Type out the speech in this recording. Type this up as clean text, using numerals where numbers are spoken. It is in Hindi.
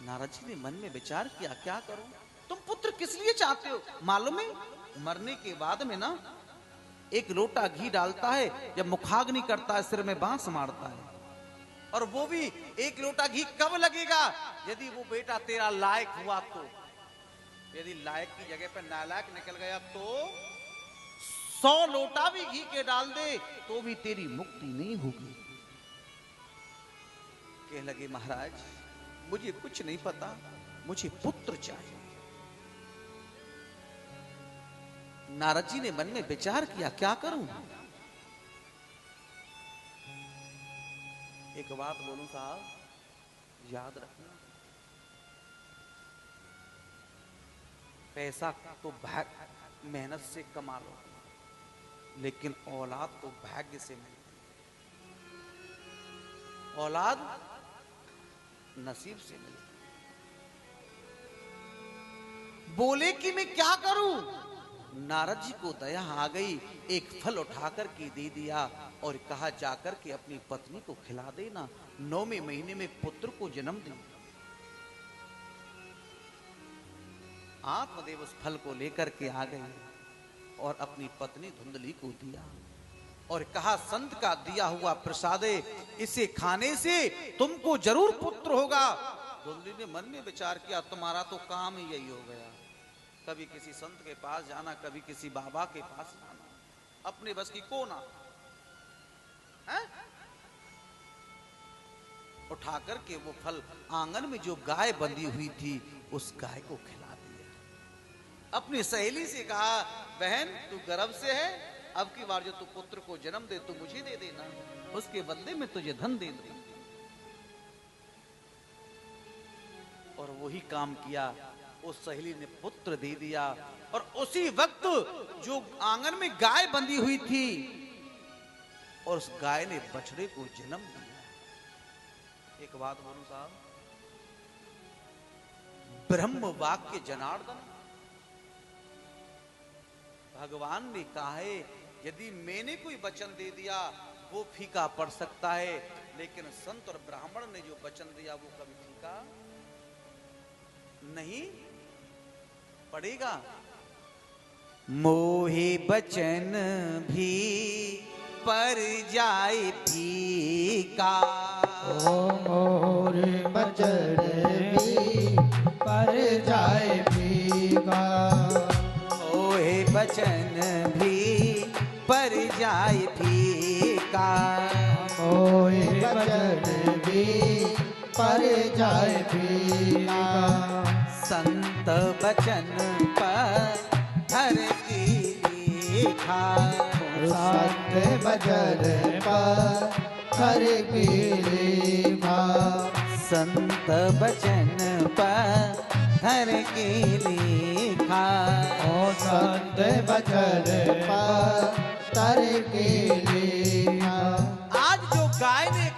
नारद जी ने मन में विचार किया, क्या करूं? तुम पुत्र किस लिए चाहते हो? मालूम है, मरने के बाद में ना एक लोटा घी डालता है, जब मुखाग्नि करता है सिर में बांस मारता है, और वो भी एक लोटा घी कब लगेगा? यदि वो बेटा तेरा लायक हुआ तो। यदि लायक की जगह पर नालायक निकल गया तो 100 लोटा भी घी के डाल दे तो भी तेरी मुक्ति नहीं होगी। कहने लगे, महाराज मुझे कुछ नहीं पता, मुझे पुत्र चाहिए। नारद जी ने मन में विचार किया, क्या करूं? एक बात बोलूं साहब, याद रखना, पैसा तो मेहनत से कमा लो, लेकिन औलाद तो भाग्य से मिलती है, औलाद नसीब से मिलती। बोले कि मैं क्या करूं? नारद जी को दया आ गई, एक फल उठाकर के दे दिया और कहा, जाकर के अपनी पत्नी को खिला देना, 9वें महीने में पुत्र को जन्म दे। आत्मदेव उस फल को लेकर के आ गए और अपनी पत्नी धुंधली को दिया और कहा, संत का दिया हुआ प्रसादे, इसे खाने से तुमको जरूर पुत्र होगा। धुंधली ने मन में विचार किया, तुम्हारा तो काम ही यही हो गया, कभी किसी संत के पास जाना, कभी किसी बाबा के पास जाना, अपने बस की को ना है? उठाकर के वो फल आंगन में जो गाय बंधी हुई थी उस गाय को खिला दिया। अपनी सहेली से कहा, बहन तू गर्भ से है, अब की बार जो तू पुत्र को जन्म दे तो मुझे दे देना, उसके बदले में तुझे धन दे दूंगी। और वही काम किया, उस सहेली ने पुत्र दे दिया। और उसी वक्त जो आंगन में गाय बंधी हुई थी और उस गाय ने बछड़े को जन्म दिया। एक बात बोलूं साहब, ब्रह्म वाक्य जनार्दन, भगवान ने कहा है, यदि मैंने कोई वचन दे दिया वो फीका पड़ सकता है, लेकिन संत और ब्राह्मण ने जो वचन दिया वो कभी फीका नहीं पड़ेगा। मोहे बचन भी पर जाए फीका, मोरे बचन भी पर जाए फीका, मोहे बचन भी पर जाए फीका, मोहे बचन भी पर जाए फीका, संत बचन पर धर की लेखा, संत बचन पर धर की लेखा, संत बचन पर धर की लेखा, संत बचन पर धर की लेखा। आज जो गाय ने